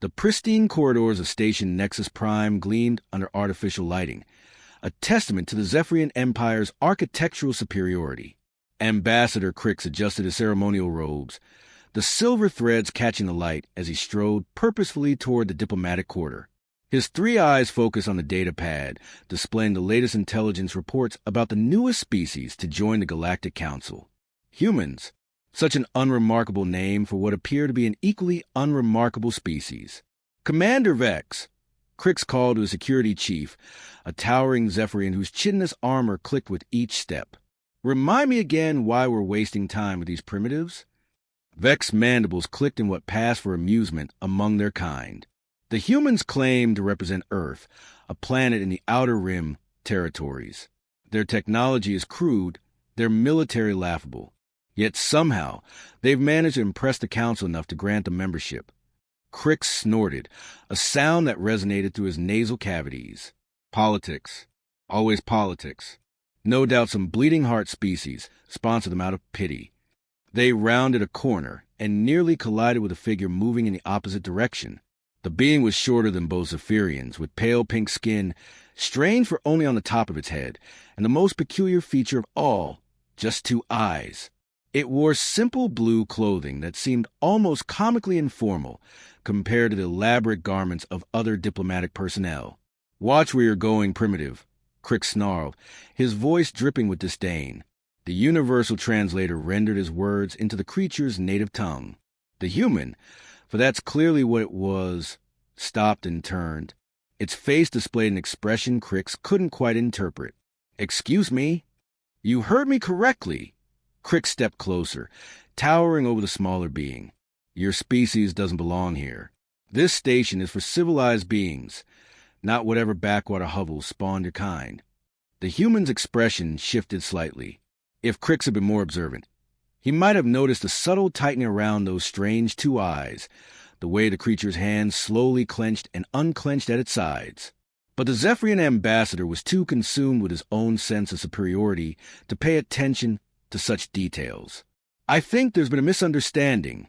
The pristine corridors of Station Nexus Prime gleamed under artificial lighting, a testament to the Zephyrian Empire's architectural superiority. Ambassador Crix adjusted his ceremonial robes, the silver threads catching the light as he strode purposefully toward the diplomatic quarter. His three eyes focused on the data pad, displaying the latest intelligence reports about the newest species to join the Galactic Council. Humans. Such an unremarkable name for what appear to be an equally unremarkable species. Commander Vex, Crix called to his security chief, a towering Zephyrian whose chitinous armor clicked with each step. Remind me again why we're wasting time with these primitives? Vex's mandibles clicked in what passed for amusement among their kind. The humans claim to represent Earth, a planet in the Outer Rim territories. Their technology is crude, their military laughable. Yet somehow, they've managed to impress the Council enough to grant them membership. Crix snorted, a sound that resonated through his nasal cavities. Politics. Always politics. No doubt some bleeding heart species sponsored them out of pity. They rounded a corner and nearly collided with a figure moving in the opposite direction. The being was shorter than both Zephyrians, with pale pink skin, strange for only on the top of its head, and the most peculiar feature of all, just two eyes. It wore simple blue clothing that seemed almost comically informal compared to the elaborate garments of other diplomatic personnel. "Watch where you're going, primitive," Crix snarled, his voice dripping with disdain. The universal translator rendered his words into the creature's native tongue. The human, for that's clearly what it was, stopped and turned. Its face displayed an expression Crix couldn't quite interpret. "Excuse me?" "You heard me correctly." Crix stepped closer, towering over the smaller being. "Your species doesn't belong here. This station is for civilized beings, not whatever backwater hovels spawned your kind." The human's expression shifted slightly. If Crix had been more observant, he might have noticed a subtle tightening around those strange two eyes, the way the creature's hands slowly clenched and unclenched at its sides. But the Zephyrian ambassador was too consumed with his own sense of superiority to pay attention to such details. "I think there's been a misunderstanding,"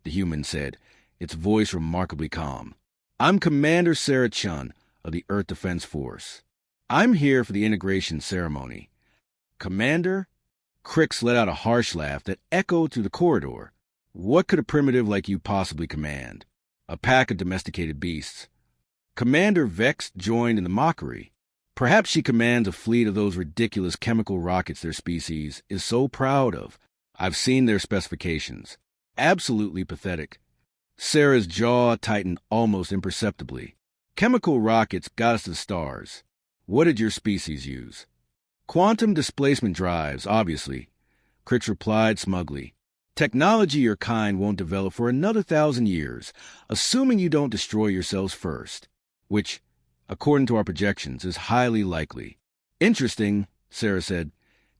the human said, its voice remarkably calm. "I'm Commander Sarah Chen of the Earth Defense Force. I'm here for the integration ceremony." "Commander?" Crix let out a harsh laugh that echoed through the corridor. "What could a primitive like you possibly command? A pack of domesticated beasts." Commander Vex joined in the mockery. "Perhaps she commands a fleet of those ridiculous chemical rockets their species is so proud of. I've seen their specifications. Absolutely pathetic." Sarah's jaw tightened almost imperceptibly. "Chemical rockets got us to the stars. What did your species use?" "Quantum displacement drives, obviously," Crix replied smugly. "Technology your kind won't develop for another 1,000 years, assuming you don't destroy yourselves first. Which, according to our projections, is highly likely." "Interesting," Sarah said,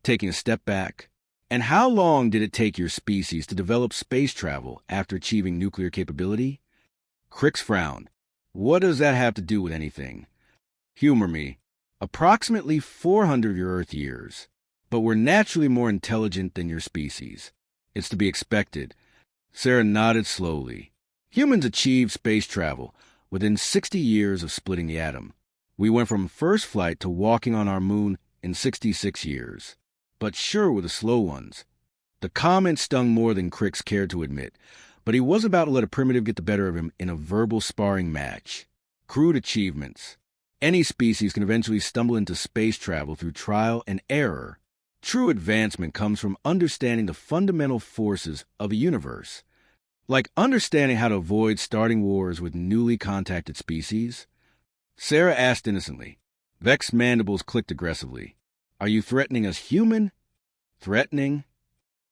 taking a step back. "And how long did it take your species to develop space travel after achieving nuclear capability?" Crix frowned. "What does that have to do with anything?" "Humor me. Approximately 400 of your Earth years. But we're naturally more intelligent than your species. It's to be expected." Sarah nodded slowly. "Humans achieved space travel within 60 years of splitting the atom. We went from first flight to walking on our moon in 66 years. But sure were the slow ones." The comment stung more than Crix cared to admit, but he was about to let a primitive get the better of him in a verbal sparring match. Crude achievements. Any species can eventually stumble into space travel through trial and error. True advancement comes from understanding the fundamental forces of a universe, like understanding how to avoid starting wars with newly contacted species. Sarah asked innocently. Vex's mandibles clicked aggressively. "Are you threatening us human?" "Threatening?"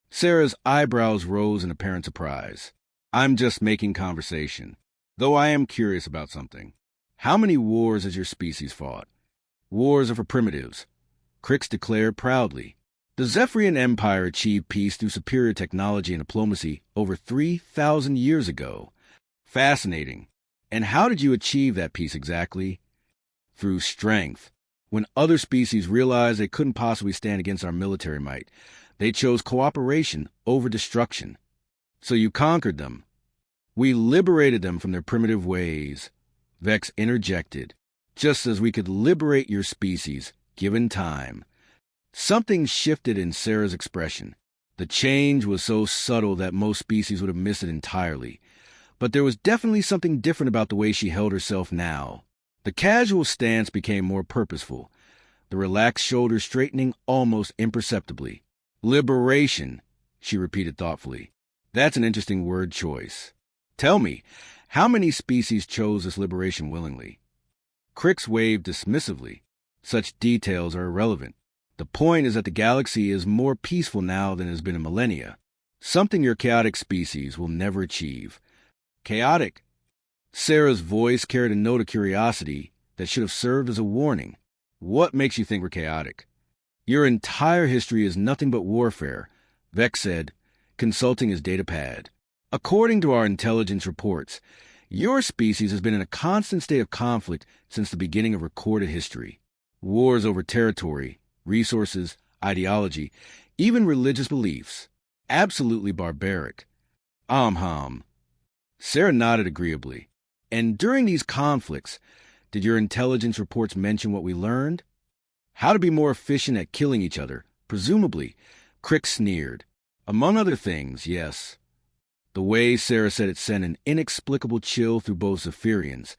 Sarah's eyebrows rose in apparent surprise. "I'm just making conversation, though I am curious about something. How many wars has your species fought?" "Wars are for primitives," Crix declared proudly. "The Zephyrian Empire achieved peace through superior technology and diplomacy over 3,000 years ago." "Fascinating. And how did you achieve that peace exactly?" "Through strength. When other species realized they couldn't possibly stand against our military might, they chose cooperation over destruction." "So you conquered them?" We liberated them from their primitive ways, Vex interjected, just as we could liberate your species, given time. Something shifted in Sarah's expression. The change was so subtle that most species would have missed it entirely. But there was definitely something different about the way she held herself now. The casual stance became more purposeful, the relaxed shoulders straightening almost imperceptibly. Liberation, she repeated thoughtfully. That's an interesting word choice. Tell me, how many species chose this liberation willingly? Crix waved dismissively. Such details are irrelevant. The point is that the galaxy is more peaceful now than it has been in millennia. Something your chaotic species will never achieve. Chaotic? Sarah's voice carried a note of curiosity that should have served as a warning. What makes you think we're chaotic? Your entire history is nothing but warfare, Vex said, consulting his datapad. According to our intelligence reports, your species has been in a constant state of conflict since the beginning of recorded history. Wars over territory, resources, ideology, even religious beliefs. Absolutely barbaric. Sarah nodded agreeably. And during these conflicts, did your intelligence reports mention what we learned? How to be more efficient at killing each other, presumably. Crix sneered. Among other things, yes. The way Sarah said it sent an inexplicable chill through both Zephyrians,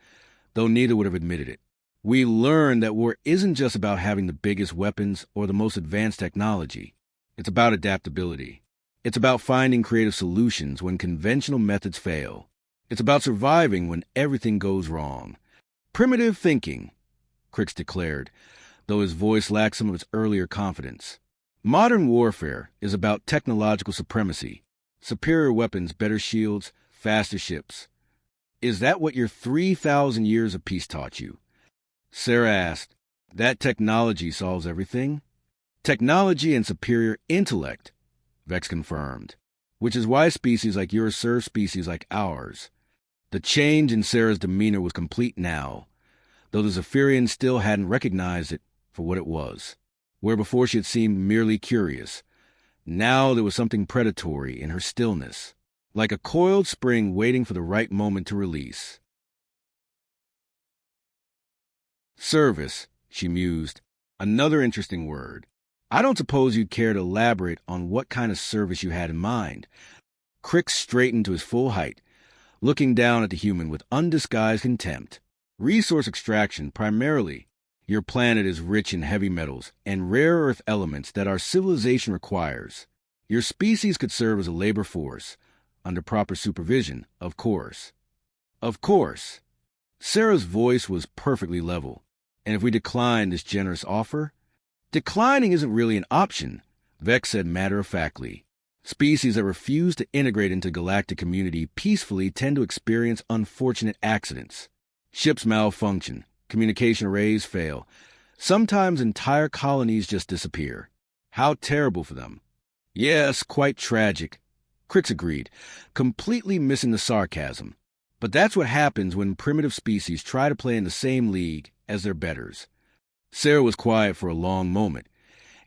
though neither would have admitted it. We learned that war isn't just about having the biggest weapons or the most advanced technology. It's about adaptability. It's about finding creative solutions when conventional methods fail. It's about surviving when everything goes wrong. Primitive thinking, Crix declared, though his voice lacked some of its earlier confidence. Modern warfare is about technological supremacy. Superior weapons, better shields, faster ships. Is that what your 3,000 years of peace taught you? Sarah asked, that technology solves everything? Technology and superior intellect, Vex confirmed, which is why species like yours serve species like ours. The change in Sarah's demeanor was complete now, though the Zephyrian still hadn't recognized it for what it was. Where before she had seemed merely curious, now there was something predatory in her stillness, like a coiled spring waiting for the right moment to release. Service, she mused. Another interesting word. I don't suppose you'd care to elaborate on what kind of service you had in mind. Crix straightened to his full height, looking down at the human with undisguised contempt. Resource extraction, primarily. Your planet is rich in heavy metals and rare earth elements that our civilization requires. Your species could serve as a labor force, under proper supervision, of course. Of course. Sarah's voice was perfectly level. And if we decline this generous offer? Declining isn't really an option, Vex said matter-of-factly. Species that refuse to integrate into galactic community peacefully tend to experience unfortunate accidents. Ships malfunction, communication arrays fail. Sometimes entire colonies just disappear. How terrible for them. Yes, quite tragic, Crix agreed, completely missing the sarcasm. But that's what happens when primitive species try to play in the same league as their betters. Sarah was quiet for a long moment,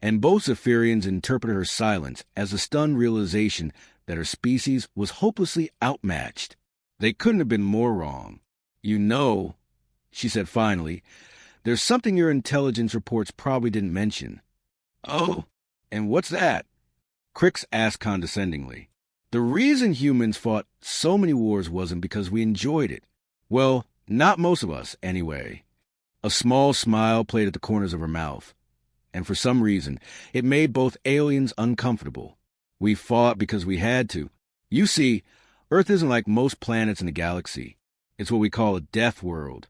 and both Zephyrians interpreted her silence as a stunned realization that her species was hopelessly outmatched. They couldn't have been more wrong. You know, she said finally, there's something your intelligence reports probably didn't mention. Oh, and what's that? Crix asked condescendingly. The reason humans fought so many wars wasn't because we enjoyed it. Well, not most of us, anyway. A small smile played at the corners of her mouth, and for some reason, it made both aliens uncomfortable. We fought because we had to. You see, Earth isn't like most planets in the galaxy. It's what we call a deathworld.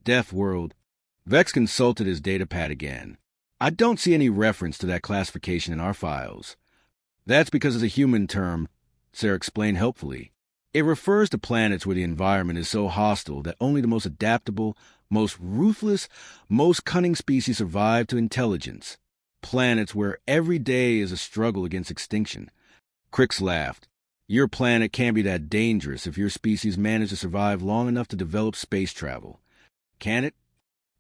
Deathworld. Vex consulted his datapad again. I don't see any reference to that classification in our files. That's because it's a human term, Sarah explained helpfully. It refers to planets where the environment is so hostile that only the most adaptable, most ruthless, most cunning species survive to intelligence. Planets where every day is a struggle against extinction. Crix laughed. Your planet can't be that dangerous if your species managed to survive long enough to develop space travel. Can it?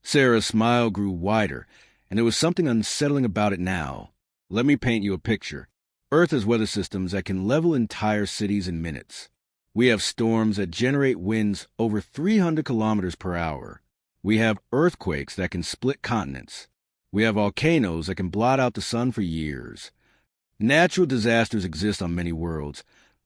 Sarah's smile grew wider, and there was something unsettling about it now. Let me paint you a picture. Earth has weather systems that can level entire cities in minutes. We have storms that generate winds over 300 kilometers per hour. We have earthquakes that can split continents. We have volcanoes that can blot out the sun for years. Natural disasters exist on many worlds,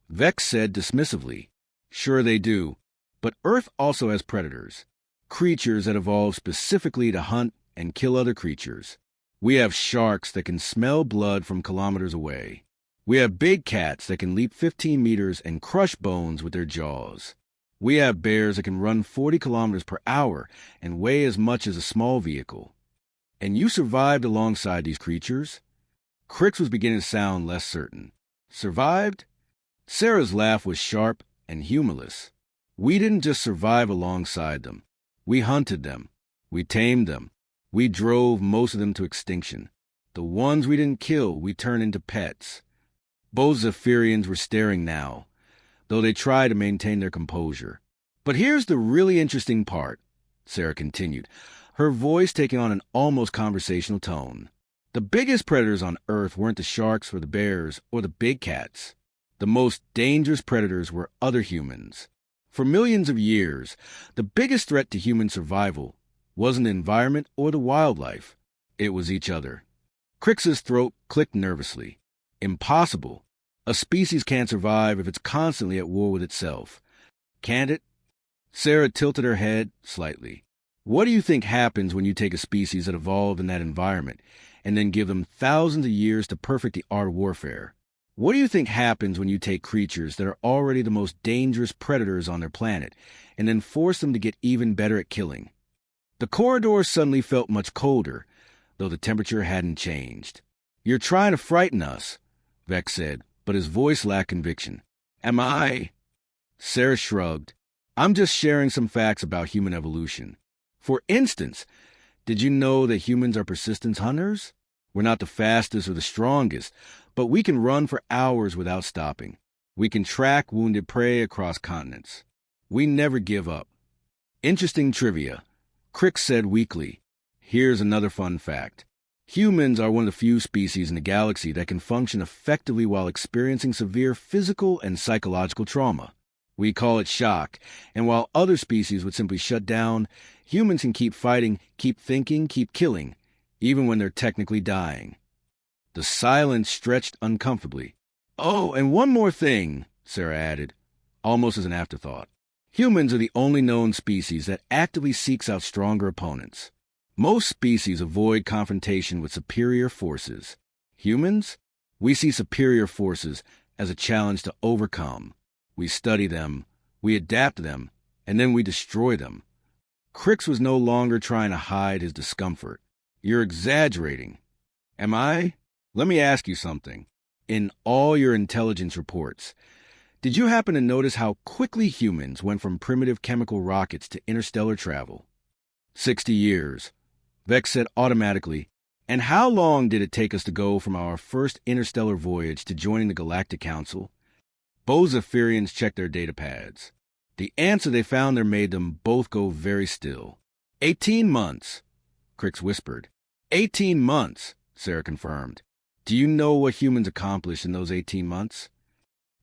Vex said dismissively. Sure they do, but Earth also has predators, creatures that evolve specifically to hunt and kill other creatures. We have sharks that can smell blood from kilometers away. We have big cats that can leap 15 meters and crush bones with their jaws. We have bears that can run 40 kilometers per hour and weigh as much as a small vehicle. And you survived alongside these creatures? Crix was beginning to sound less certain. Survived? Sarah's laugh was sharp and humorless. We didn't just survive alongside them. We hunted them. We tamed them. We drove most of them to extinction. The ones we didn't kill, we turned into pets. Both Zephyrians were staring now, though they tried to maintain their composure. But here's the really interesting part, Sarah continued, her voice taking on an almost conversational tone. The biggest predators on Earth weren't the sharks or the bears or the big cats. The most dangerous predators were other humans. For millions of years, the biggest threat to human survival wasn't the environment or the wildlife. It was each other. Crix's throat clicked nervously. Impossible. A species can't survive if it's constantly at war with itself. Can't it? Sarah tilted her head slightly. What do you think happens when you take a species that evolved in that environment and then give them thousands of years to perfect the art of warfare? What do you think happens when you take creatures that are already the most dangerous predators on their planet and then force them to get even better at killing? The corridor suddenly felt much colder, though the temperature hadn't changed. You're trying to frighten us, Vex said, but his voice lacked conviction. Am I? Sarah shrugged. I'm just sharing some facts about human evolution. For instance, did you know that humans are persistence hunters? We're not the fastest or the strongest, but we can run for hours without stopping. We can track wounded prey across continents. We never give up. Interesting trivia. Crix said weakly. Here's another fun fact. Humans are one of the few species in the galaxy that can function effectively while experiencing severe physical and psychological trauma. We call it shock, and while other species would simply shut down, humans can keep fighting, keep thinking, keep killing, even when they're technically dying. The silence stretched uncomfortably. Oh, and one more thing, Sarah added, almost as an afterthought. Humans are the only known species that actively seeks out stronger opponents. Most species avoid confrontation with superior forces. Humans? We see superior forces as a challenge to overcome. We study them, we adapt them, and then we destroy them. Crix was no longer trying to hide his discomfort. You're exaggerating. Am I? Let me ask you something. In all your intelligence reports, did you happen to notice how quickly humans went from primitive chemical rockets to interstellar travel? 60 years. Vex said automatically. And how long did it take us to go from our first interstellar voyage to joining the Galactic Council? Both Zephyrians checked their data pads. The answer they found there made them both go very still. 18 months, Crix whispered. 18 months, Sarah confirmed. Do you know what humans accomplished in those 18 months?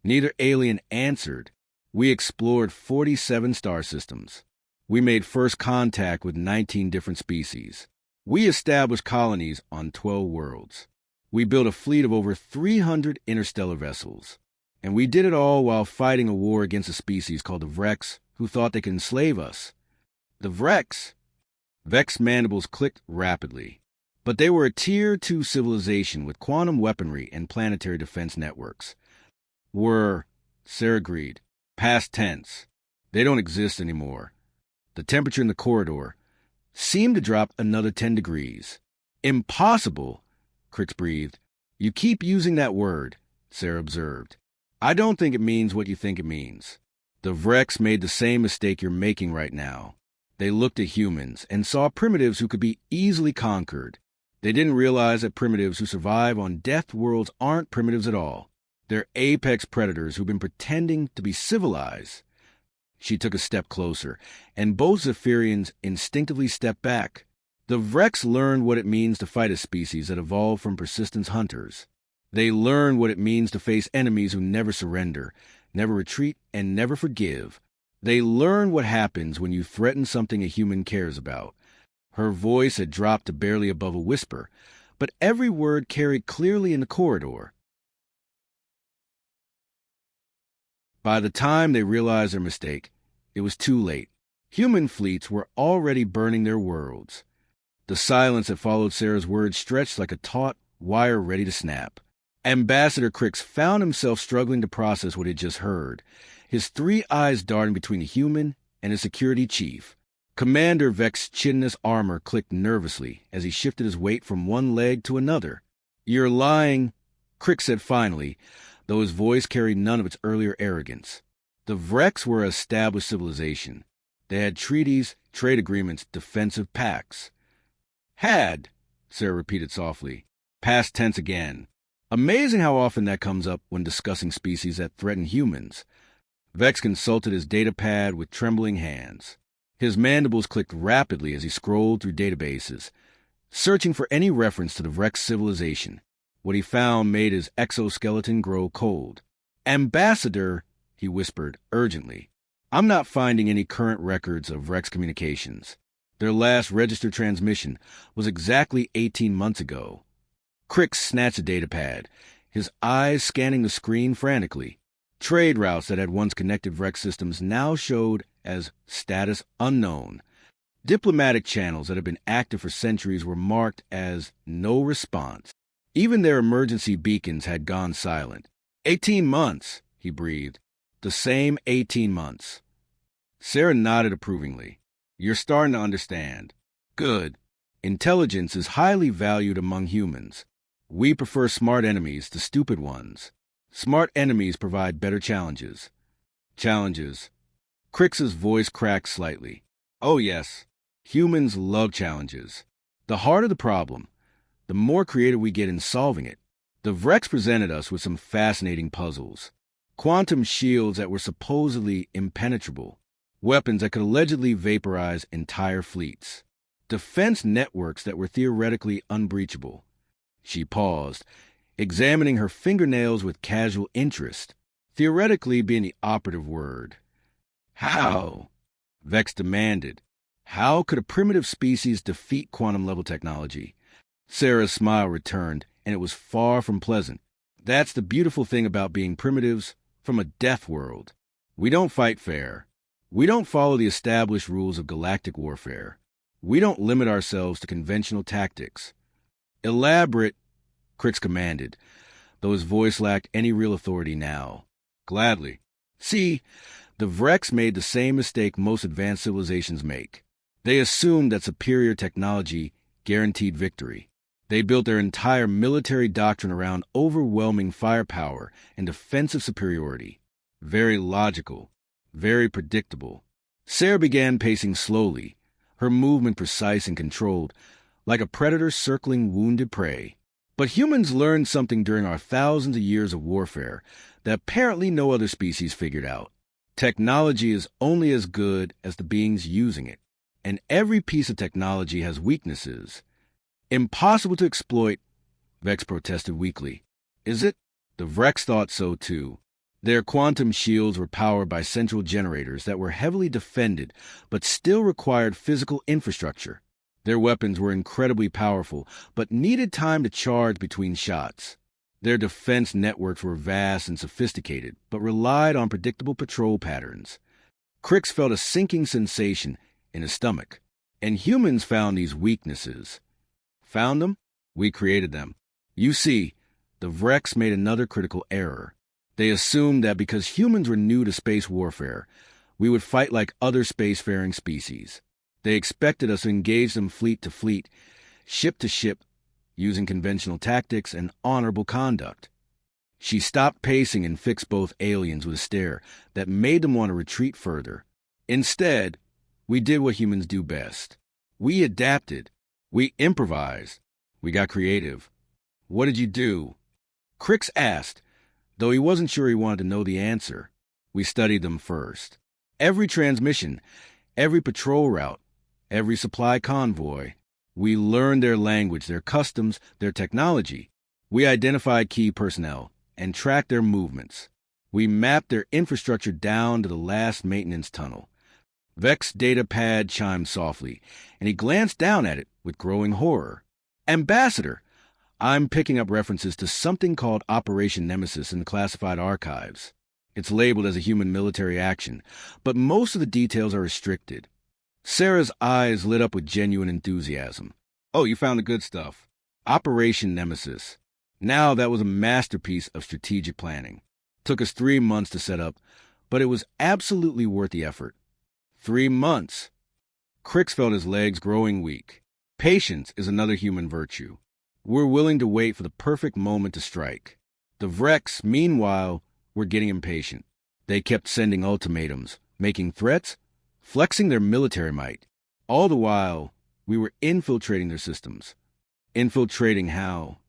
Neither alien answered. We explored 47 star systems. We made first contact with 19 different species. We established colonies on 12 worlds. We built a fleet of over 300 interstellar vessels. And we did it all while fighting a war against a species called the Vrex, who thought they could enslave us. The Vrex? Vex's mandibles clicked rapidly. But they were a Tier 2 civilization with quantum weaponry and planetary defense networks. Sarah agreed. Past tense. They don't exist anymore. The temperature in the corridor seemed to drop another 10 degrees. Impossible, Crix breathed. You keep using that word, Sarah observed. I don't think it means what you think it means. The Vrex made the same mistake you're making right now. They looked at humans and saw primitives who could be easily conquered. They didn't realize that primitives who survive on Deathworlds aren't primitives at all. They're apex predators who've been pretending to be civilized. She took a step closer, and both Zephyrians instinctively stepped back. The Vrex learned what it means to fight a species that evolved from persistence hunters. They learned what it means to face enemies who never surrender, never retreat, and never forgive. They learn what happens when you threaten something a human cares about. Her voice had dropped to barely above a whisper, but every word carried clearly in the corridor. By the time they realized their mistake, it was too late. Human fleets were already burning their worlds. The silence that followed Sarah's words stretched like a taut wire ready to snap. Ambassador Crix found himself struggling to process what he had just heard, his three eyes darting between the human and his security chief. Commander Vex's chitinous armor clicked nervously as he shifted his weight from one leg to another. "You're lying," Crix said finally, though his voice carried none of its earlier arrogance. The Vrex were an established civilization. They had treaties, trade agreements, defensive pacts. "Had," Sarah repeated softly. Past tense again. Amazing how often that comes up when discussing species that threaten humans. Vex consulted his datapad with trembling hands. His mandibles clicked rapidly as he scrolled through databases, searching for any reference to the Vrex civilization. What he found made his exoskeleton grow cold. "Ambassador," he whispered urgently, "I'm not finding any current records of Vrex communications. Their last registered transmission was exactly 18 months ago." Crix snatched a datapad, his eyes scanning the screen frantically. Trade routes that had once connected Vrex systems now showed as status unknown. Diplomatic channels that had been active for centuries were marked as no response. Even their emergency beacons had gone silent. 18 months, he breathed. The same 18 months. Sarah nodded approvingly. "You're starting to understand." "Good. Intelligence is highly valued among humans. We prefer smart enemies to stupid ones. Smart enemies provide better challenges." "Challenges." Crix's voice cracked slightly. "Oh, yes. Humans love challenges. The harder the problem, the more creative we get in solving it. The Vrex presented us with some fascinating puzzles. Quantum shields that were supposedly impenetrable. Weapons that could allegedly vaporize entire fleets. Defense networks that were theoretically unbreachable." She paused, examining her fingernails with casual interest, theoretically being the operative word. "How?" Vex demanded. How could a primitive species defeat quantum-level technology? Sarah's smile returned, and it was far from pleasant. "That's the beautiful thing about being primitives from a death world. We don't fight fair. We don't follow the established rules of galactic warfare. We don't limit ourselves to conventional tactics." "Elaborate," Crix commanded, though his voice lacked any real authority now. "Gladly. See, the Vrex made the same mistake most advanced civilizations make. They assumed that superior technology guaranteed victory. They built their entire military doctrine around overwhelming firepower and defensive superiority. Very logical, very predictable." Sarah began pacing slowly, her movement precise and controlled, like a predator circling wounded prey. "But humans learned something during our thousands of years of warfare that apparently no other species figured out. Technology is only as good as the beings using it, and every piece of technology has weaknesses. Impossible to exploit," Vex protested weakly. "Is it?" The Vrex thought so too. Their quantum shields were powered by central generators that were heavily defended but still required physical infrastructure. Their weapons were incredibly powerful, but needed time to charge between shots. Their defense networks were vast and sophisticated, but relied on predictable patrol patterns. Crix felt a sinking sensation in his stomach. And humans found these weaknesses. Found them? We created them. You see, the Vrex made another critical error. They assumed that because humans were new to space warfare, we would fight like other spacefaring species. They expected us to engage them fleet to fleet, ship to ship, using conventional tactics and honorable conduct. She stopped pacing and fixed both aliens with a stare that made them want to retreat further. Instead, we did what humans do best. We adapted. We improvised. We got creative. What did you do? Crix asked, though he wasn't sure he wanted to know the answer. We studied them first. Every transmission, every patrol route, every supply convoy. We learned their language, their customs, their technology. We identified key personnel and tracked their movements. We mapped their infrastructure down to the last maintenance tunnel. Vex's data pad chimed softly, and he glanced down at it with growing horror. Ambassador, I'm picking up references to something called Operation Nemesis in the classified archives. It's labeled as a human military action, but most of the details are restricted. Sarah's eyes lit up with genuine enthusiasm. Oh, you found the good stuff. Operation Nemesis. Now that was a masterpiece of strategic planning. Took us 3 months to set up, but it was absolutely worth the effort. 3 months. Crix felt his legs growing weak. Patience is another human virtue. We're willing to wait for the perfect moment to strike. The Vrex, meanwhile, were getting impatient. They kept sending ultimatums, making threats, flexing their military might. All the while, we were infiltrating their systems. Infiltrating how?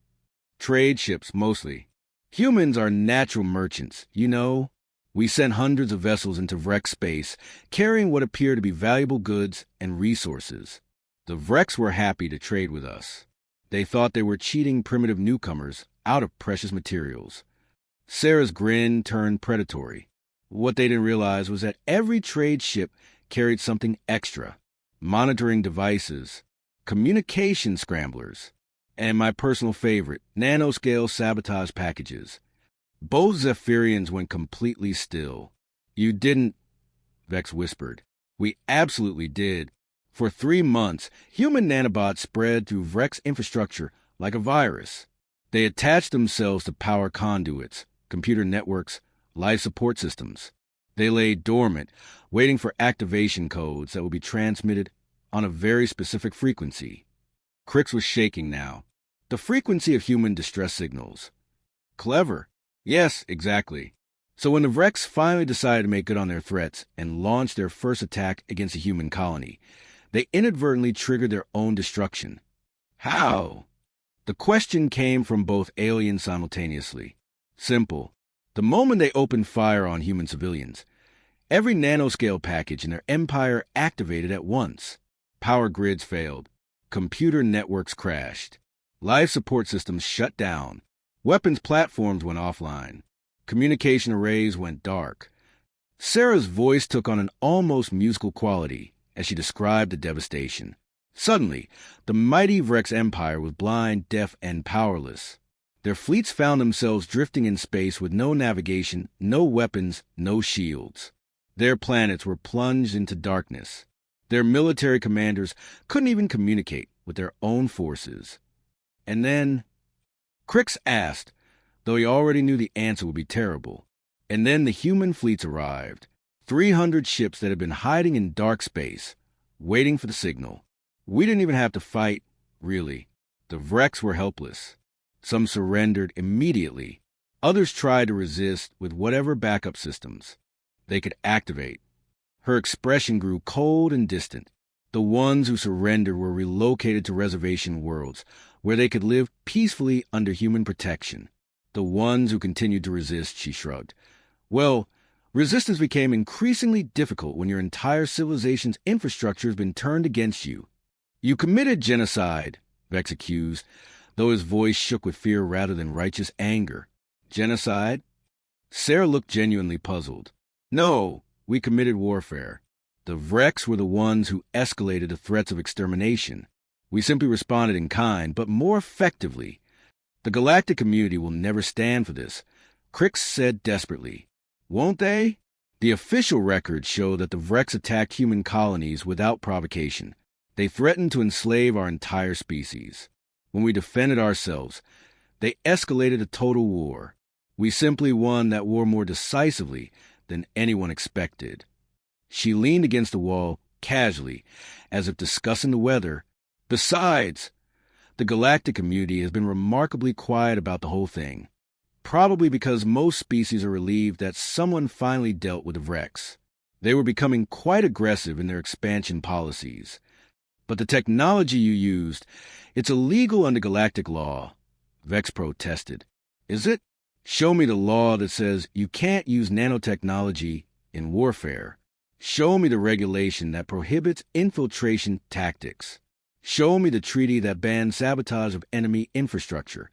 Trade ships, mostly. Humans are natural merchants, you know. We sent hundreds of vessels into Vrex space, carrying what appeared to be valuable goods and resources. The Vrex were happy to trade with us. They thought they were cheating primitive newcomers out of precious materials. Sarah's grin turned predatory. What they didn't realize was that every trade ship carried something extra. Monitoring devices, communication scramblers, and my personal favorite, nanoscale sabotage packages. Both Zephyrians went completely still. You didn't, Vex whispered. We absolutely did. For 3 months, human nanobots spread through Vrex infrastructure like a virus. They attached themselves to power conduits, computer networks, life support systems. They lay dormant, waiting for activation codes that would be transmitted on a very specific frequency. Crix was shaking now. The frequency of human distress signals. Clever. Yes, exactly. So when the Vrex finally decided to make good on their threats and launched their first attack against a human colony, they inadvertently triggered their own destruction. How? The question came from both aliens simultaneously. Simple. The moment they opened fire on human civilians, every nanoscale package in their empire activated at once. Power grids failed. Computer networks crashed. Life support systems shut down. Weapons platforms went offline. Communication arrays went dark. Sarah's voice took on an almost musical quality as she described the devastation. Suddenly, the mighty Vrex Empire was blind, deaf, and powerless. Their fleets found themselves drifting in space with no navigation, no weapons, no shields. Their planets were plunged into darkness. Their military commanders couldn't even communicate with their own forces. And then, Crix asked, though he already knew the answer would be terrible. And then the human fleets arrived. 300 ships that had been hiding in dark space, waiting for the signal. We didn't even have to fight, really. The Vrex were helpless. Some surrendered immediately. Others tried to resist with whatever backup systems they could activate. Her expression grew cold and distant. The ones who surrendered were relocated to reservation worlds, where they could live peacefully under human protection. The ones who continued to resist, she shrugged. Well, resistance became increasingly difficult when your entire civilization's infrastructure has been turned against you. You committed genocide, Vex accused, though his voice shook with fear rather than righteous anger. Genocide? Sarah looked genuinely puzzled. No, we committed warfare. The Vrex were the ones who escalated the threats of extermination. We simply responded in kind, but more effectively. The galactic community will never stand for this, Crix said desperately. Won't they? The official records show that the Vrex attacked human colonies without provocation. They threatened to enslave our entire species. When we defended ourselves, they escalated a total war. We simply won that war more decisively than anyone expected. She leaned against the wall, casually, as if discussing the weather. Besides, the galactic community has been remarkably quiet about the whole thing. Probably because most species are relieved that someone finally dealt with the Vrex. They were becoming quite aggressive in their expansion policies. But the technology you used, it's illegal under galactic law, Vex protested. Is it? Show me the law that says you can't use nanotechnology in warfare. Show me the regulation that prohibits infiltration tactics. Show me the treaty that bans sabotage of enemy infrastructure.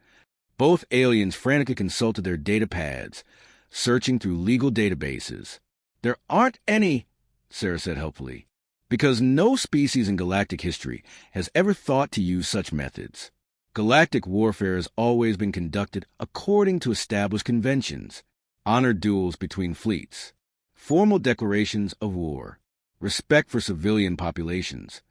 Both aliens frantically consulted their data pads. searching through legal databases. There aren't any, Sarah said helpfully, because no species in galactic history has ever thought to use such methods. Galactic warfare has always been conducted according to established conventions, honored duels between fleets, formal declarations of war, respect for civilian populations.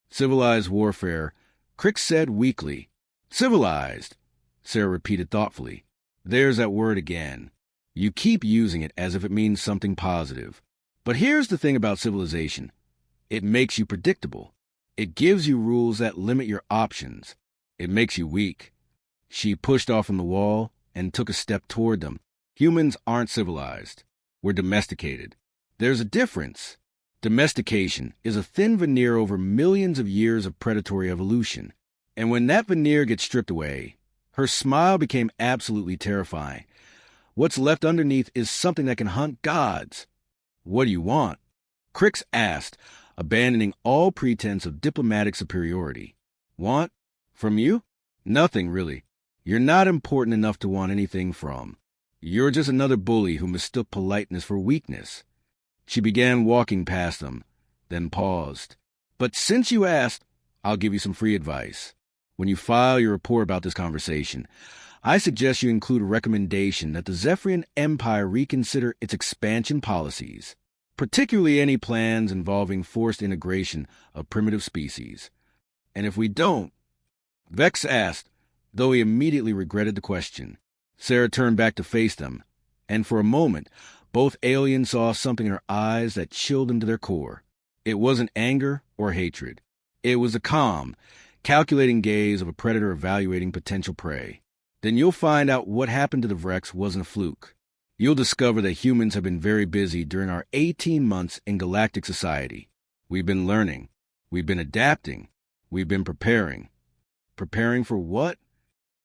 Civilized warfare, Crick said weakly. Civilized, Sarah repeated thoughtfully. There's that word again. You keep using it as if it means something positive. But here's the thing about civilization. It makes you predictable. It gives you rules that limit your options. It makes you weak. She pushed off from the wall and took a step toward them. Humans aren't civilized. We're domesticated. There's a difference. Domestication is a thin veneer over millions of years of predatory evolution. And when that veneer gets stripped away, her smile became absolutely terrifying. What's left underneath is something that can hunt gods. What do you want? Crix asked, abandoning all pretense of diplomatic superiority. Want? From you? Nothing, really. You're not important enough to want anything from. You're just another bully who mistook politeness for weakness. She began walking past them, then paused. But since you asked, I'll give you some free advice. When you file your report about this conversation, I suggest you include a recommendation that the Zephyrian Empire reconsider its expansion policies, particularly any plans involving forced integration of primitive species. And if we don't, Vex asked, though he immediately regretted the question. Sarah turned back to face them, and for a moment, both aliens saw something in her eyes that chilled them to their core. It wasn't anger or hatred. It was the calm, calculating gaze of a predator evaluating potential prey. Then you'll find out what happened to the Vrex wasn't a fluke. You'll discover that humans have been very busy during our 18 months in galactic society. We've been learning. We've been adapting. We've been preparing. Preparing for what?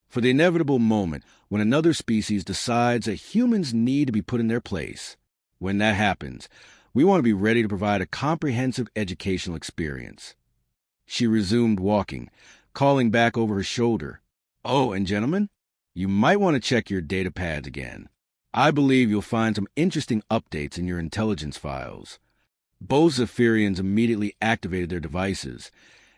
For the inevitable moment when another species decides that humans need to be put in their place. When that happens, we want to be ready to provide a comprehensive educational experience. She resumed walking, calling back over her shoulder. Oh, and gentlemen, you might want to check your data pads again. I believe you'll find some interesting updates in your intelligence files. Both Zephyrians immediately activated their devices,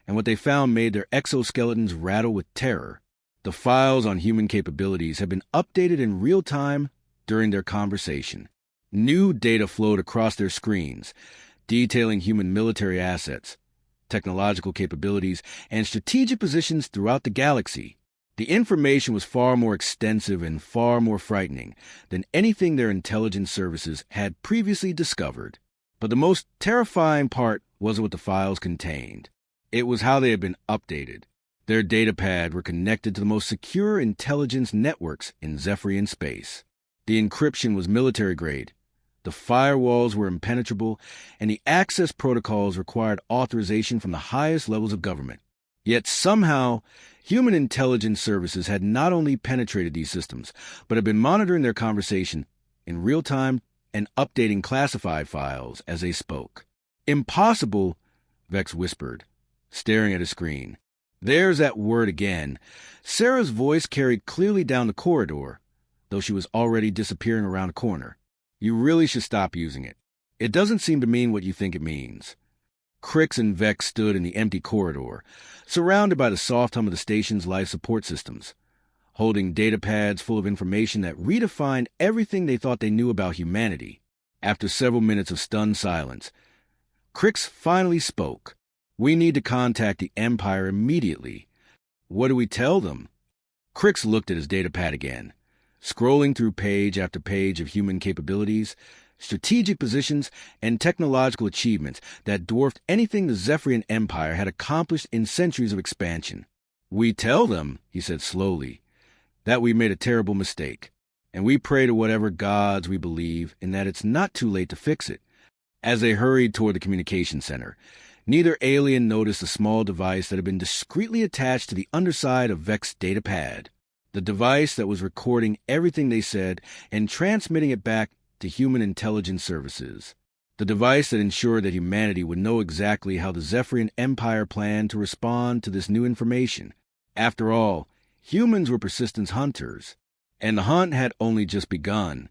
and what they found made their exoskeletons rattle with terror. The files on human capabilities have been updated in real time during their conversation. New data flowed across their screens, detailing human military assets, technological capabilities, and strategic positions throughout the galaxy. The information was far more extensive and far more frightening than anything their intelligence services had previously discovered. But the most terrifying part wasn't what the files contained. It was how they had been updated. Their datapad were connected to the most secure intelligence networks in Zephyrian space. The encryption was military-grade. The firewalls were impenetrable, and the access protocols required authorization from the highest levels of government. Yet somehow, human intelligence services had not only penetrated these systems, but had been monitoring their conversation in real time and updating classified files as they spoke. Impossible, Vex whispered, staring at a screen. There's that word again. Sarah's voice carried clearly down the corridor, though she was already disappearing around a corner. You really should stop using it. It doesn't seem to mean what you think it means. Crix and Vex stood in the empty corridor, surrounded by the soft hum of the station's life support systems, holding datapads full of information that redefined everything they thought they knew about humanity. After several minutes of stunned silence, Crix finally spoke. We need to contact the Empire immediately. What do we tell them? Crix looked at his datapad again, scrolling through page after page of human capabilities, strategic positions, and technological achievements that dwarfed anything the Zephyrian Empire had accomplished in centuries of expansion. We tell them, he said slowly, that we made a terrible mistake, and we pray to whatever gods we believe in that it's not too late to fix it. As they hurried toward the communication center, neither alien noticed a small device that had been discreetly attached to the underside of Vex's datapad, the device that was recording everything they said and transmitting it back to human intelligence services, the device that ensured that humanity would know exactly how the Zephyrian Empire planned to respond to this new information. After all, humans were persistence hunters, and the hunt had only just begun.